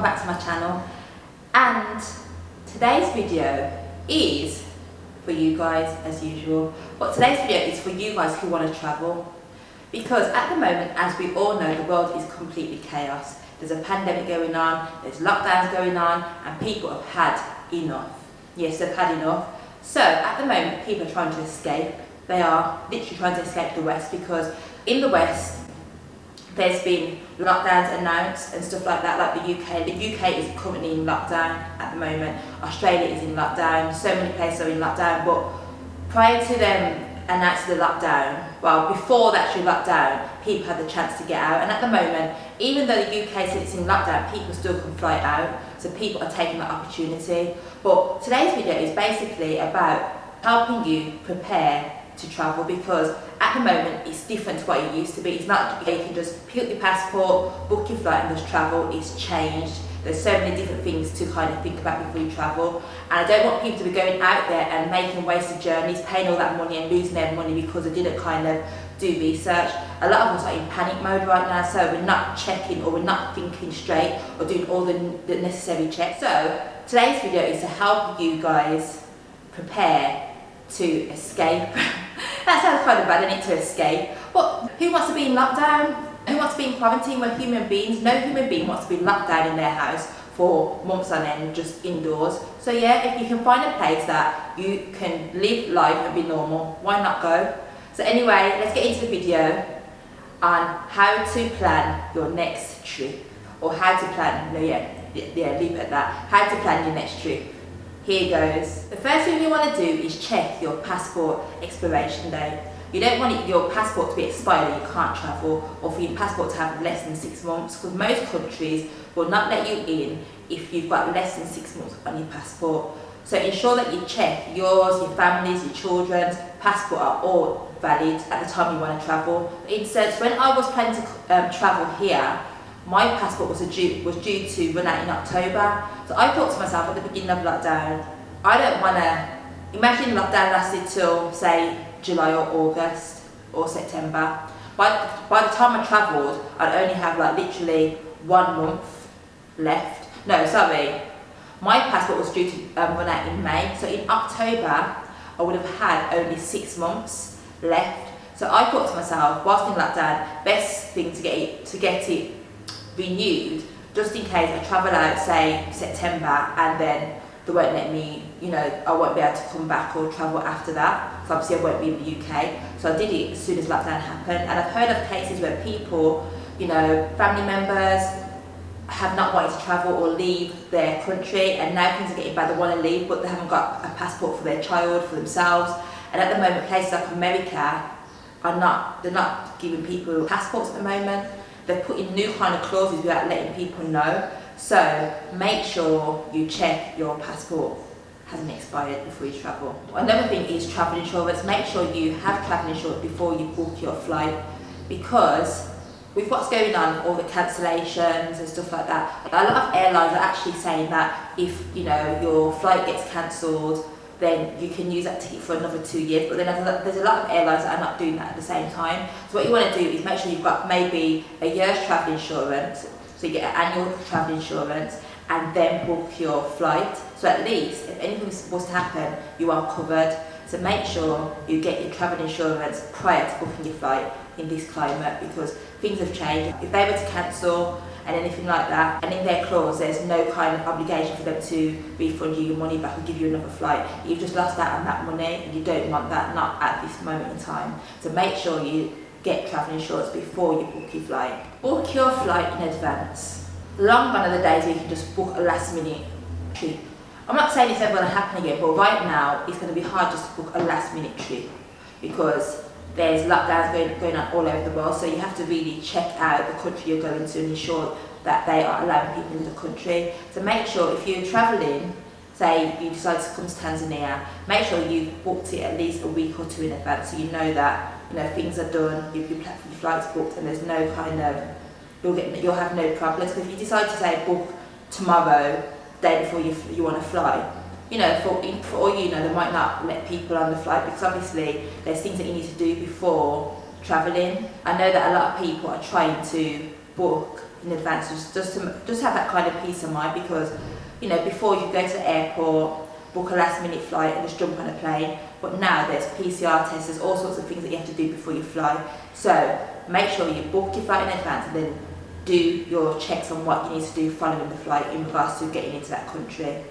welcome back to my channel. And today's video is for you guys as usual, but today's video is for you guys who want to travel, because at the moment, as we all know, the world is completely chaos. There's a pandemic going on, there's lockdowns going on, and people have had enough. Yes, they've had enough. So at the moment, people are trying to escape. They are literally trying to escape the West, because in the West there's been lockdowns announced and stuff like that, like the UK. The UK is currently in lockdown at the moment. Australia is in lockdown. So many places are in lockdown. But prior to them announcing the lockdown, well, before the actual lockdown, people had the chance to get out. And at the moment, even though the UK says it's in lockdown, people still can fly out. So people are taking that opportunity. But today's video is basically about helping you prepare to travel, because at the moment it's different to what it used to be. It's not you can just pick up your passport, book your flight and just travel. It's changed. There's so many different things to kind of think about before you travel, and I don't want people to be going out there and making wasted journeys, paying all that money and losing their money because they didn't kind of do research. A lot of us are in panic mode right now, so we're not checking or we're not thinking straight or doing all the necessary checks. So today's video is to help you guys prepare to escape. That sounds kind of bad, isn't it, to escape? But who wants to be in lockdown? Who wants to be in quarantine? We're human beings. No human being wants to be locked down in their house for months on end, just indoors. So yeah, if you can find a place that you can live life and be normal, why not go? So anyway, let's get into the video on how to plan your next trip, or how to plan, leave it at that, how to plan your next trip. Here goes. The first thing you want to do is check your passport expiration date. You don't want your passport to be expired and you can't travel, or for your passport to have less than 6 months, because most countries will not let you in if you've got less than 6 months on your passport. So ensure that you check yours, your family's, your children's passport are all valid at the time you want to travel. For instance, when I was planning to travel here, my passport was due to run out in October. So I thought to myself at the beginning of lockdown, I don't want to, imagine lockdown lasted till say July or August or September. By the time I travelled, I'd only have like literally 1 month left. No, sorry. My passport was due to run out in May. So in October, I would have had only 6 months left. So I thought to myself, whilst in lockdown, best thing to get it renewed, just in case I travel out, say September, and then they won't let me, I won't be able to come back or travel after that. So obviously I won't be in the UK. So I did it as soon as lockdown happened. And I've heard of cases where people, family members have not wanted to travel or leave their country, and now things are getting bad, they want to leave, but they haven't got a passport for their child, for themselves. And at the moment, places like America they're not giving people passports at the moment. They're putting new kind of clauses without letting people know. So make sure you check your passport hasn't expired before you travel. Another thing is travel insurance. Make sure you have travel insurance before you book your flight, because with what's going on, all the cancellations and stuff like that, a lot of airlines are actually saying that if your flight gets cancelled, then you can use that ticket for another 2 years. But then there's a lot of airlines that are not doing that at the same time. So what you want to do is make sure you've got maybe a year's travel insurance, so you get an annual travel insurance, and then book your flight. So at least if anything was to happen, you are covered. So make sure you get your travel insurance prior to booking your flight in this climate, because things have changed. If they were to cancel and anything like that, and in their clause there's no kind of obligation for them to refund you your money back or give you another flight, you've just lost out on that money, and you don't want that, not at this moment in time. So make sure you get travel insurance before you book your flight. Book your flight in advance. Long gone are the days where you can just book a last minute trip. I'm not saying it's ever going to happen again, but right now it's going to be hard just to book a last minute trip, because there's lockdowns going on all over the world. So you have to really check out the country you're going to and ensure that they are allowing people in the country. So make sure if you're travelling, say you decide to come to Tanzania, make sure you've booked it at least a week or 2 in advance, so you know that things are done, your flight's booked, and there's no kind of, you'll have no problems. Because if you decide to say book tomorrow, day before you want to fly, for all they might not let people on the flight, because obviously there's things that you need to do before travelling. I know that a lot of people are trying to book in advance, just have that kind of peace of mind, because you know, before you go to the airport, book a last minute flight and just jump on a plane, but now there's PCR tests, there's all sorts of things that you have to do before you fly. So make sure you book your flight in advance and then do your checks on what you need to do following the flight in regards to getting into that country.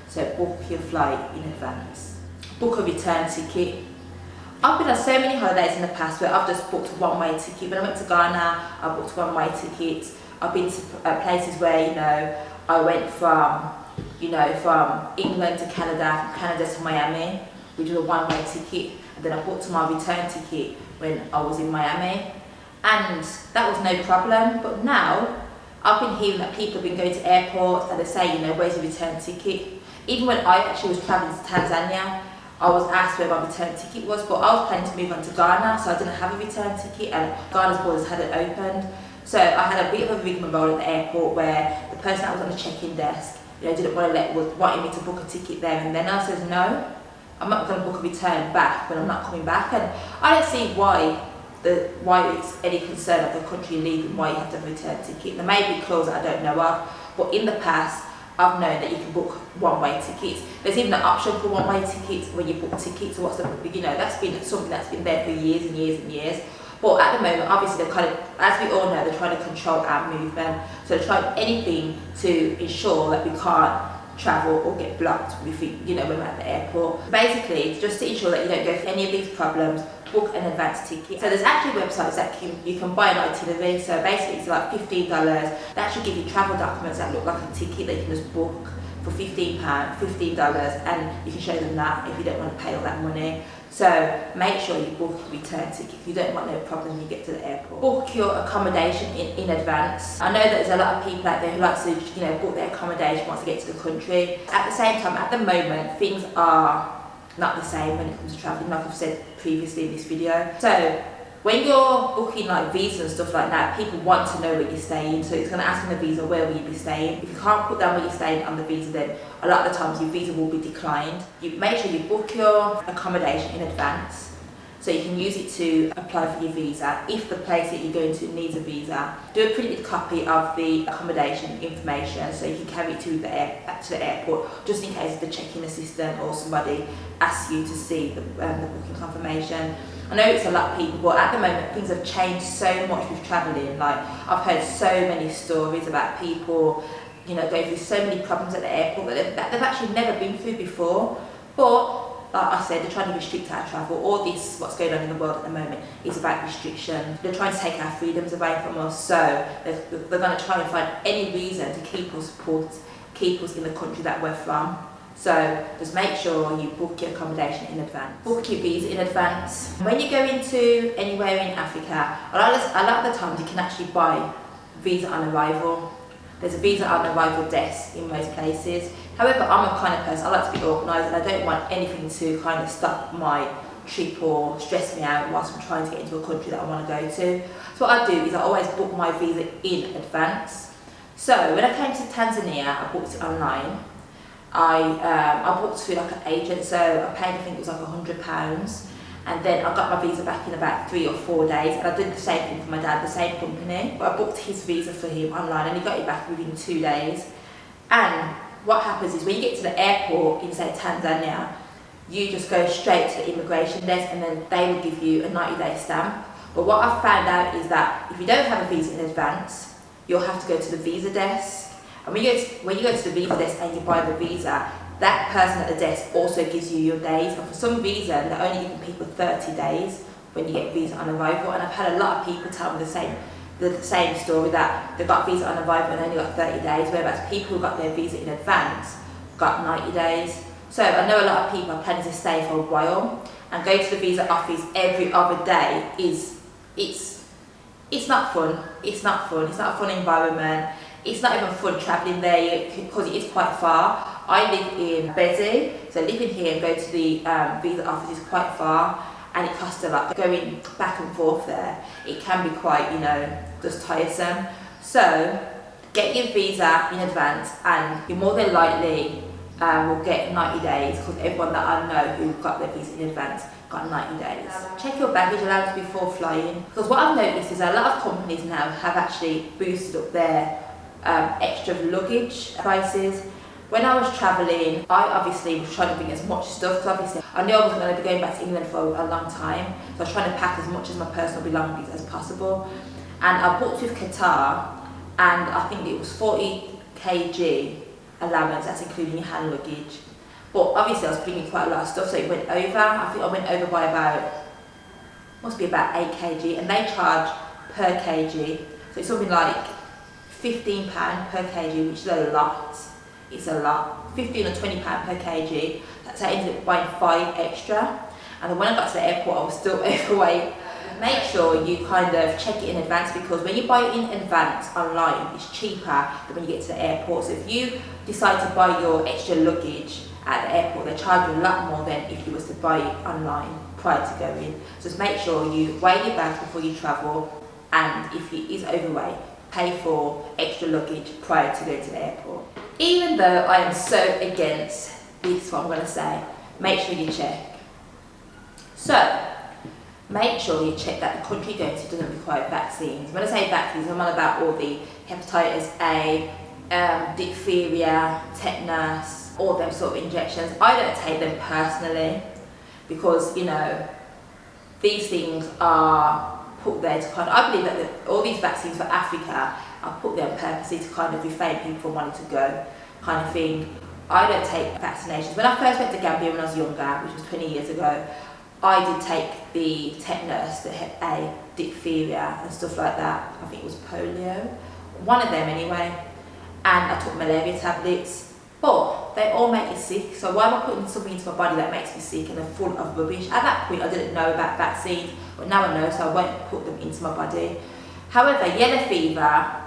So book your flight in advance. Book a return ticket. I've been on so many holidays in the past where I've just booked a one-way ticket. When I went to Ghana, I booked one-way tickets. I've been to places where, you know, I went from England to Canada, from Canada to Miami, which was a one-way ticket, and then I booked my return ticket when I was in Miami, and that was no problem. But now, I've been hearing that people have been going to airports and they say, you know, where's your return ticket? Even when I actually was travelling to Tanzania, I was asked where my return ticket was, but I was planning to move on to Ghana, so I didn't have a return ticket, and Ghana's borders hadn't opened. So I had a bit of a rigmarole at the airport where the person that was on the check-in desk, you know, didn't want to wanted me to book a ticket there and then. I said, no, I'm not going to book a return back when I'm not coming back. And I don't see why it's any concern of the country leaving, why you have to have a return ticket. There may be clauses I don't know of, but in the past, I've known that you can book one-way tickets. There's even an option for one-way tickets when you book tickets. So that's been something that's been there for years and years and years. But at the moment, obviously, they're kind of, as we all know, they're trying to control our movement. So they're trying anything to ensure that we can't travel or get blocked when we're at the airport. Basically, just to ensure that you don't go through any of these problems, book an advance ticket. So there's actually websites that you can buy an itinerary. So basically, it's like $15. That should give you travel documents that look like a ticket that you can just book for $15, and you can show them that if you don't want to pay all that money. So make sure you book a return ticket. You don't want no problem when you get to the airport. Book your accommodation in advance. I know that there's a lot of people out there who like to, you know, book their accommodation once they get to the country. At the same time, at the moment, things are not the same when it comes to travelling, like I've said previously in this video. So when you're booking like visas and stuff like that, people want to know where you're staying. So it's going to ask on the visa, where will you be staying? If you can't put down where you're staying on the visa, then a lot of the times your visa will be declined. You make sure you book your accommodation in advance, so you can use it to apply for your visa. If the place that you're going to needs a visa, do a printed copy of the accommodation information so you can carry it to the airport, just in case the check-in assistant or somebody asks you to see the booking confirmation. I know it's a lot of people, but at the moment things have changed so much with travelling. Like, I've heard so many stories about people, you know, going through so many problems at the airport that they've actually never been through before. But like I said, they're trying to restrict our travel. All this, what's going on in the world at the moment, is about restriction. They're trying to take our freedoms away from us, so they're going to try and find any reason to keep us in the country that we're from. So just make sure you book your accommodation in advance. Book your visa in advance. When you go into anywhere in Africa, a lot of the times you can actually buy visa on arrival. There's a visa on arrival desk in most places. However, I'm a kind of person, I like to be organised, and I don't want anything to kind of stop my trip or stress me out whilst I'm trying to get into a country that I want to go to. So what I do is I always book my visa in advance. So when I came to Tanzania, I booked it online. I booked through like an agent, so I paid, I think it was like £100, and then I got my visa back in about 3 or 4 days, and I did the same thing for my dad, the same company, but I booked his visa for him online and he got it back within 2 days. And what happens is when you get to the airport in, say, Tanzania, you just go straight to the immigration desk and then they will give you a 90-day stamp. But what I've found out is that if you don't have a visa in advance, you'll have to go to the visa desk. And when you go to the visa desk and you buy the visa, that person at the desk also gives you your days. And for some reason, they're only giving people 30 days when you get visa on arrival. And I've had a lot of people tell me the same story, that they got visa on arrival and only got 30 days, whereas people who got their visa in advance got 90 days. So I know a lot of people are planning to stay for a while, and go to the visa office every other day it's not fun. It's not fun. It's not a fun environment. It's not even fun travelling there because it is quite far. I live in Bezi, so living here and going to the visa office is quite far, and it costs a lot. Going back and forth there, it can be quite, you know, just tiresome. So get your visa in advance, and you more than likely will get 90 days, because everyone that I know who got their visa in advance got 90 days. Check your baggage allowance before flying, because what I've noticed is a lot of companies now have actually boosted up their extra luggage prices. When I was travelling, I obviously was trying to bring as much stuff, because obviously I knew I wasn't going to be going back to England for a long time, so I was trying to pack as much as my personal belongings as possible. And I booked with Qatar, and I think it was 40 kg allowance, that's including your hand luggage. But obviously I was bringing quite a lot of stuff, so it went over. I think I went over by must be about 8 kg, and they charge per kg. So it's something like £15 per kg, which is a lot. It's a lot. £15 or £20 per kg. So I ended up buying 5 extra. And then when I got to the airport, I was still overweight. Make sure you kind of check it in advance, because when you buy it in advance online, it's cheaper than when you get to the airport. So if you decide to buy your extra luggage at the airport, they charge you a lot more than if you was to buy it online prior to going. So just make sure you weigh your bags before you travel, and if it is overweight, pay for extra luggage prior to going to the airport. Even though I am so against this, what I'm going to say, make sure you check. So, make sure you check that the country you're going to doesn't require vaccines. When I say vaccines, I'm on about all the hepatitis A, diphtheria, tetanus, all them sort of injections. I don't take them personally, because, you know, these things are put there to kind of, I believe that all these vaccines for Africa are put there purposely to kind of refrain people from wanting to go, kind of thing. I don't take vaccinations. When I first went to Gambia when I was younger, which was 20 years ago, I did take the tetanus, the hep A, diphtheria and stuff like that. I think it was polio, one of them anyway. And I took malaria tablets, but they all make you sick. So why am I putting something into my body that makes me sick and they're full of rubbish? At that point I didn't know about vaccines, but now I know, so I won't put them into my body. However, yellow fever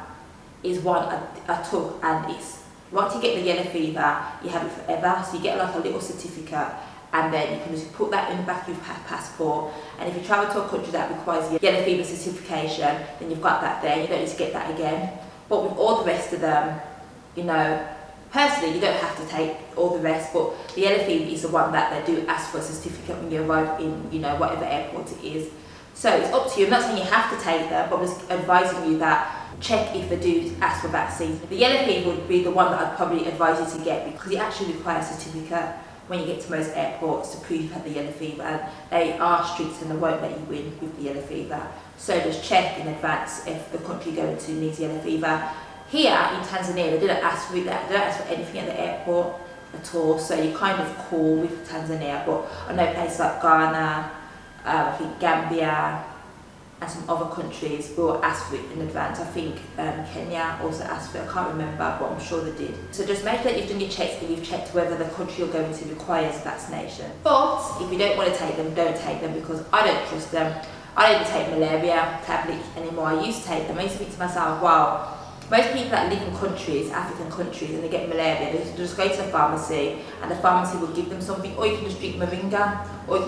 is one I took, and it's, once you get the yellow fever, you have it forever. So you get like a little certificate, and then you can just put that in the back of your passport. And if you travel to a country that requires your yellow fever certification, then you've got that there. You don't need to get that again. But with all the rest of them, you know, personally, you don't have to take all the rest, but the yellow fever is the one that they do ask for a certificate when you arrive in, you know, whatever airport it is. So it's up to you. I'm not saying you have to take them, but I'm just advising you that check if they do ask for vaccines. The yellow fever would be the one that I'd probably advise you to get, because it actually requires a certificate when you get to most airports to prove you've had the yellow fever, and they are strict and they won't let you in with the yellow fever. So just check in advance if the country you're going to needs yellow fever. Here in Tanzania, they didn't ask for that. They don't ask for anything at the airport at all. So you're kind of cool with Tanzania. But I know places like Ghana, I think Gambia, and some other countries will ask for it in advance. I think Kenya also asked for it. I can't remember, but I'm sure they did. So just make sure that you've done your checks and you've checked whether the country you're going to requires vaccination. But if you don't want to take them, don't take them, because I don't trust them. I don't even take malaria tablets anymore. I used to take them. I used to think to myself, wow, most people that live in countries, African countries, and they get malaria, they just go to the pharmacy, and the pharmacy will give them something, or you can just drink moringa, or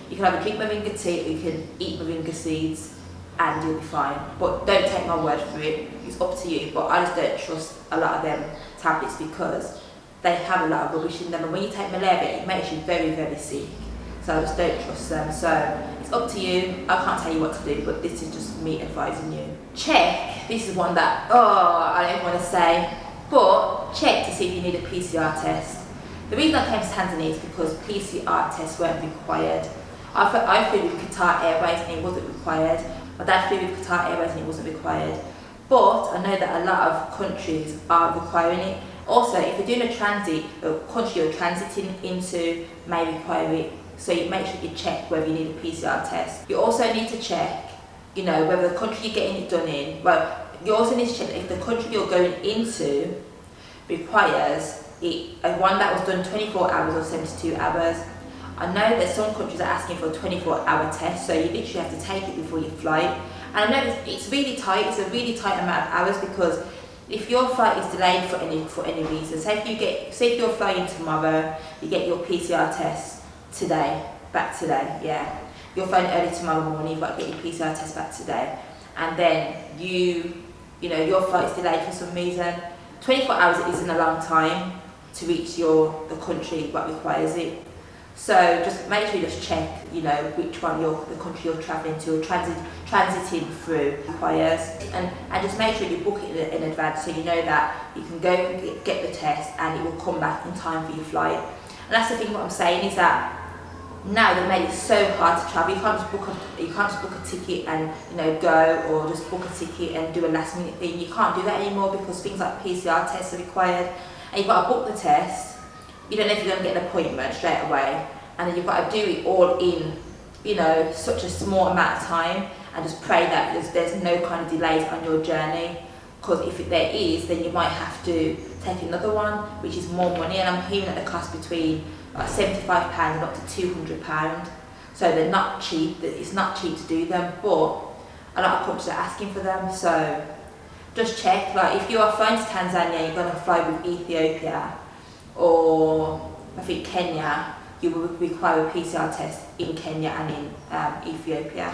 you can either drink moringa tea, or you can eat moringa seeds, and you'll be fine. But don't take my word for it, it's up to you. But I just don't trust a lot of them tablets, because they have a lot of rubbish in them, and when you take malaria, it makes you very, very sick. So I just don't trust them. So it's up to you. I can't tell you what to do, but this is just me advising you. Check, this is one that, I don't want to say, but check to see if you need a PCR test. The reason I came to Tanzania is because PCR tests weren't required. I flew with Qatar Airways and it wasn't required. My dad flew with Qatar Airways and it wasn't required. But I know that a lot of countries are requiring it. Also, if you're doing a transit, the country you're transiting into may require it. So you make sure you check whether you need a PCR test. You also need to check, you know, whether the country you're getting it done in, well, you also need to check if the country you're going into requires it, one that was done 24 hours or 72 hours. I know that some countries are asking for a 24-hour test, so you literally have to take it before you fly. And I know it's really tight, it's a really tight amount of hours, because if your flight is delayed for any reason, say if you're flying tomorrow, you get your PCR test back today, yeah. You're flying early tomorrow morning, you've got to get your PCR test back today. And then you know, your flight's delayed for some reason. 24 hours isn't a long time to reach the country what requires it. So just make sure you just check, you know, which one the country you're travelling to or transiting through requires, and just make sure you book it in advance so you know that you can go and get the test and it will come back in time for your flight. And that's the thing. What I'm saying is that now they made it so hard to travel. You can't just book a ticket and, you know, go, or just book a ticket and do a last minute thing. You can't do that anymore because things like PCR tests are required, and you've got to book the test. You don't know if you're going to get an appointment straight away, and then you've got to do it all in, you know, such a small amount of time, and just pray that there's no kind of delays on your journey, because if there is, then you might have to take another one, which is more money. And I'm hearing that the cost between like £75 and up to £200, so they're not cheap. It's not cheap to do them, but a lot of countries are asking for them. So just check, like if you are flying to Tanzania, you're going to fly with Ethiopia, or I think Kenya, you will require a PCR test in Kenya and in Ethiopia.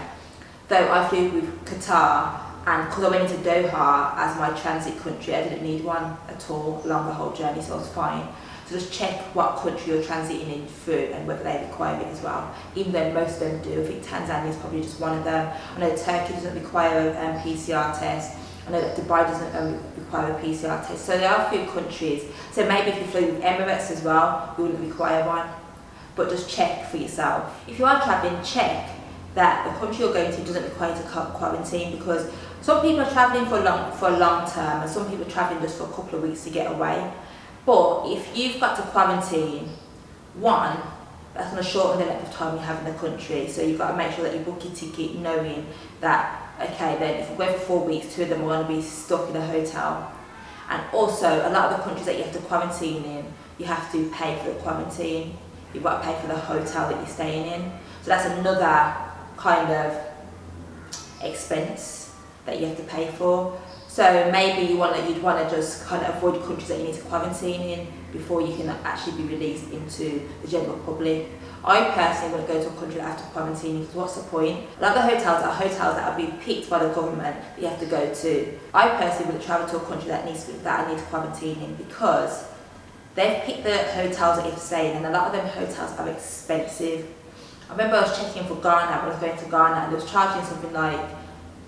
Though I flew with Qatar, and because I went into Doha as my transit country, I didn't need one at all along the whole journey, so I was fine. So just check what country you're transiting in through and whether they require it as well, even though most of them do. I think Tanzania is probably just one of them. I know Turkey doesn't require a PCR test. I know that Dubai doesn't require a PCR test. So there are a few countries. So maybe if you flew with Emirates as well, you wouldn't require one. But just check for yourself. If you are travelling, check that the country you're going to doesn't require you to quarantine, because some people are travelling for a long term, and some people are travelling just for a couple of weeks to get away. But if you've got to quarantine, one, that's going to shorten the length of time you have in the country. So you've got to make sure that you book your ticket knowing that, okay, then if you go for 4 weeks, 2 of them are going to be stuck in a hotel. And also, a lot of the countries that you have to quarantine in, you have to pay for the quarantine. You've got to pay for the hotel that you're staying in. So that's another kind of expense that you have to pay for. So maybe you'd want to just kind of avoid countries that you need to quarantine in before you can actually be released into the general public. I personally wouldn't go to a country that I have to quarantine, because what's the point? A lot of the hotels are hotels that are being picked by the government that you have to go to. I personally wouldn't travel to a country that I need to quarantine in, because they've picked the hotels that you have to stay in, and a lot of them hotels are expensive. I remember I was checking for Ghana when I was going to Ghana, and they was charging something like,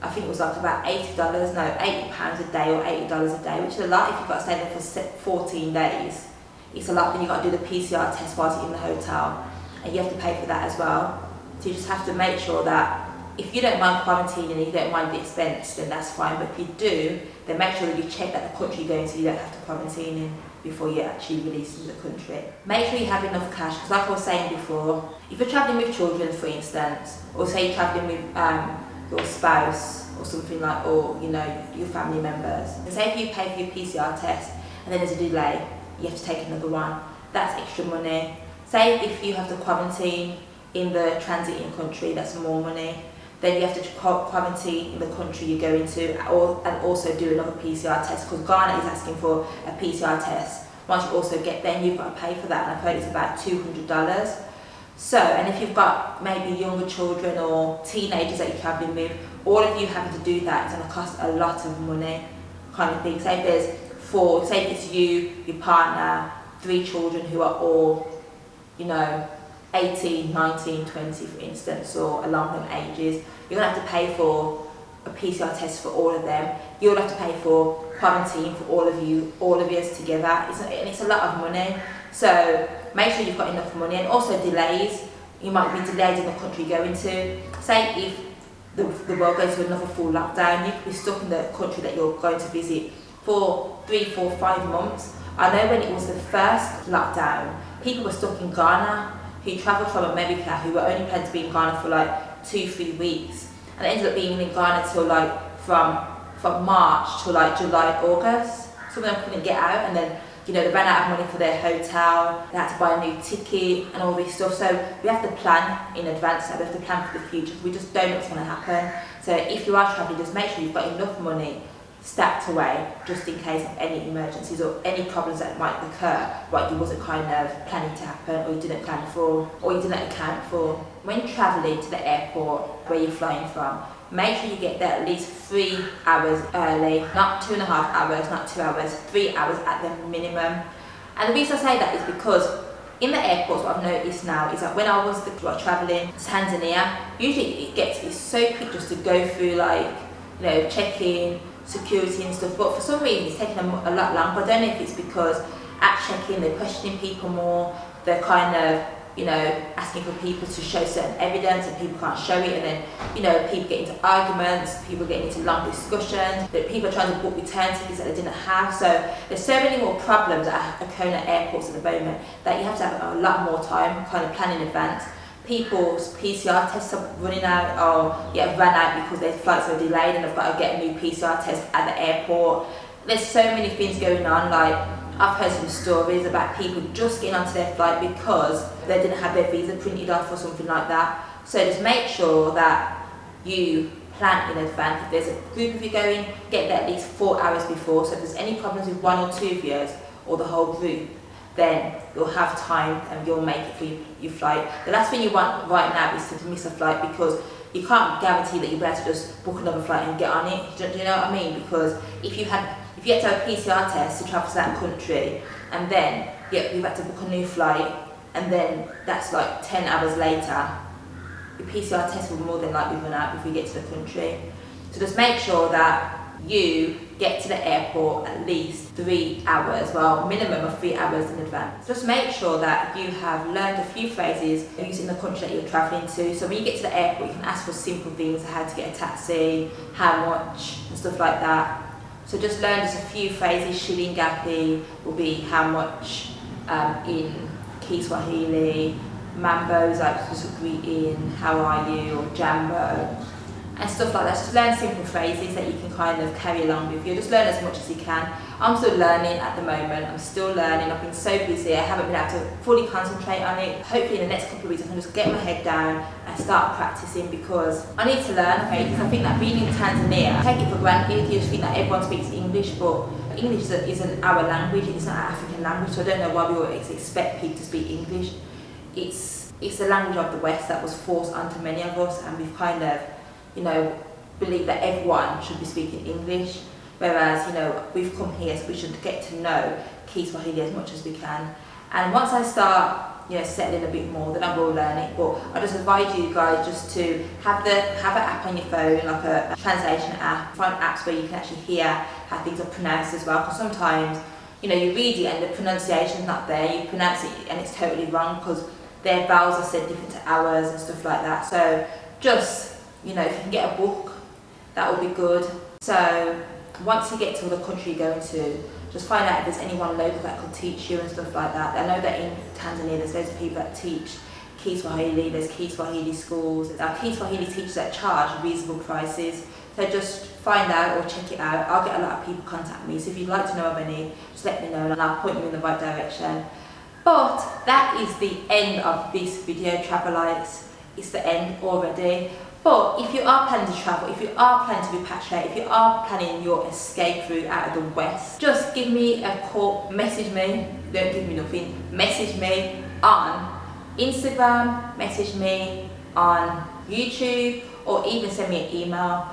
I think it was like about £80 a day or $80 a day, which is a lot if you've got to stay there for 14 days. It's a lot. Then you've got to do the PCR test whilst you're in the hotel, and you have to pay for that as well. So you just have to make sure that if you don't mind quarantining and you don't mind the expense, then that's fine. But if you do, then make sure that you check that the country you're going to, you don't have to quarantine in before you're actually released into the country. Make sure you have enough cash, because like I was saying before, if you're travelling with children, for instance, or say you're travelling with your spouse or something like, or you know, your family members, and say if you pay for your PCR test and then there's a delay, you have to take another one, that's extra money. Say if you have to quarantine in the transiting country, that's more money. Then you have to quarantine in the country you're going to, and also do another PCR test, because Ghana is asking for a PCR test. Once you also get there, you've got to pay for that, and I've heard it's about $200. So, and if you've got maybe younger children or teenagers that you're travelling with, all of you having to do that is going to cost a lot of money, kind of thing. Say if there's 4, say if it's you, your partner, 3 children who are all, you know, 18, 19, 20 for instance, or along them ages, you're going to have to pay for a PCR test for all of them. You'll have to pay for quarantine for all of you together. It's a lot of money. So make sure you've got enough money, and also delays. You might be delayed in the country you're going to. Say if the world goes to another full lockdown, you could be stuck in the country that you're going to visit for 3, 4, 5 months. I know when it was the first lockdown, people were stuck in Ghana who travelled from America, who were only planned to be in Ghana for like 2, 3 weeks, and they ended up being in Ghana till like from March to like July, August. Some of them couldn't get out, and then, you know, they ran out of money for their hotel, they had to buy a new ticket and all this stuff. So we have to plan in advance, we have to plan for the future. We just don't know what's going to happen. So if you are travelling, just make sure you've got enough money stacked away, just in case of any emergencies or any problems that might occur, what you wasn't kind of planning to happen, or you didn't plan for, or you didn't account for. When travelling to the airport where you're flying from, make sure you get there at least 3 hours early, not 2.5 hours, not 2 hours, 3 hours at the minimum. And the reason I say that is because in the airports, what I've noticed now is that when I was traveling to Tanzania, usually it's so quick just to go through, like, you know, check-in, security and stuff, but for some reason it's taking a lot longer. I don't know if it's because at check-in they're questioning people more, they're kind of, you know, asking for people to show certain evidence and people can't show it, and then, you know, people get into arguments, people get into long discussions, that people are trying to book return tickets that they didn't have. So there's so many more problems at occurring at airports at the moment that you have to have a lot more time kind of planning in advance. People's PCR tests are running out, or ran out because their flights are delayed and they've got to get a new PCR test at the airport. There's so many things going on. Like, I've heard some stories about people just getting onto their flight because they didn't have their visa printed off or something like that. So just make sure that you plan in advance. If there's a group of you going, get there at least 4 hours before. So if there's any problems with one or two of you or the whole group, then you'll have time and you'll make it for your flight. The last thing you want right now is to miss a flight, because you can't guarantee that you'll be able to just book another flight and get on it. Do you know what I mean? Because if you had to have a PCR test to travel to that country, and then you've had to book a new flight, and then that's like 10 hours later, your PCR test will more than likely run out before you get to the country. So just make sure that you get to the airport at least 3 hours, well, minimum of 3 hours in advance. Just make sure that you have learned a few phrases using the country that you're travelling to. So when you get to the airport, you can ask for simple things, how to get a taxi, how much, and stuff like that. So just learn just a few phrases. Shilingapi will be how much in Kiswahili. Mambo is like just a greeting, how are you, or jambo, and stuff like that. Just learn simple phrases that you can kind of carry along with you. Just learn as much as you can. I'm still learning at the moment. I'm still learning. I've been so busy. I haven't been able to fully concentrate on it. Hopefully in the next couple of weeks I can just get my head down and start practicing, because I need to learn phrases. I think that being in Tanzania, take it for granted. You just think that everyone speaks English, but English isn't our language. It's not our African language. So I don't know why we always expect people to speak English. It's the language of the West that was forced onto many of us, and we've kind of, you know, believe that everyone should be speaking English, whereas, you know, we've come here so we should get to know Kiswahili as much as we can. And once I start, you know, settling a bit more, then I will learn it. But I just advise you guys just to have an app on your phone, like a translation app. Find apps where you can actually hear how things are pronounced as well, because sometimes, you know, you read it and the pronunciation's not there, you pronounce it and it's totally wrong because their vowels are said different to ours and stuff like that. So just, you know, if you can get a book, that will be good. So once you get to the country you're going to, just find out if there's anyone local that could teach you and stuff like that. I know that in Tanzania there's loads of people that teach Kiswahili, there's Kiswahili schools. Our Kiswahili teachers that charge reasonable prices. So just find out or check it out. I'll get a lot of people contact me, so if you'd like to know of any, just let me know and I'll point you in the right direction. But that is the end of this video, Travelites. It's the end already. But if you are planning to travel, if you are planning to repatriate, if you are planning your escape route out of the West, just give me a call, message me, don't give me nothing, message me on Instagram, message me on YouTube, or even send me an email.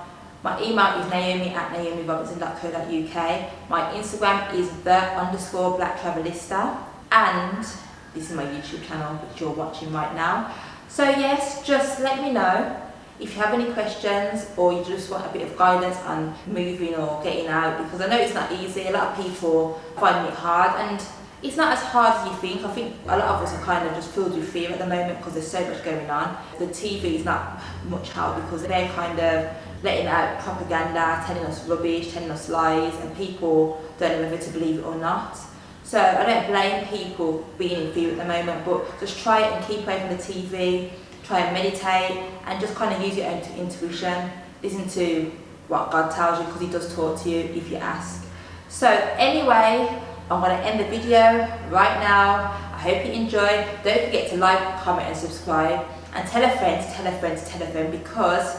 My email is naomi@naomirobinson.co.uk. My Instagram is _Black Travelista, and this is my YouTube channel which you're watching right now. So yes, just let me know if you have any questions, or you just want a bit of guidance on moving or getting out, because I know it's not easy. A lot of people find it hard, and it's not as hard as you think. I think a lot of us are kind of just filled with fear at the moment because there's so much going on. The TV is not much help because they're kind of letting out propaganda, telling us rubbish, telling us lies, and people don't know whether to believe it or not. So I don't blame people being in fear at the moment, but just try it and keep away from the TV. Try and meditate and just kind of use your own intuition. Listen to what God tells you, because He does talk to you if you ask. So anyway, I'm going to end the video right now. I hope you enjoyed. Don't forget to like, comment and subscribe. And tell a friend to tell a friend to tell a friend, because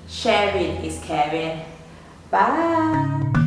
sharing is caring. Bye.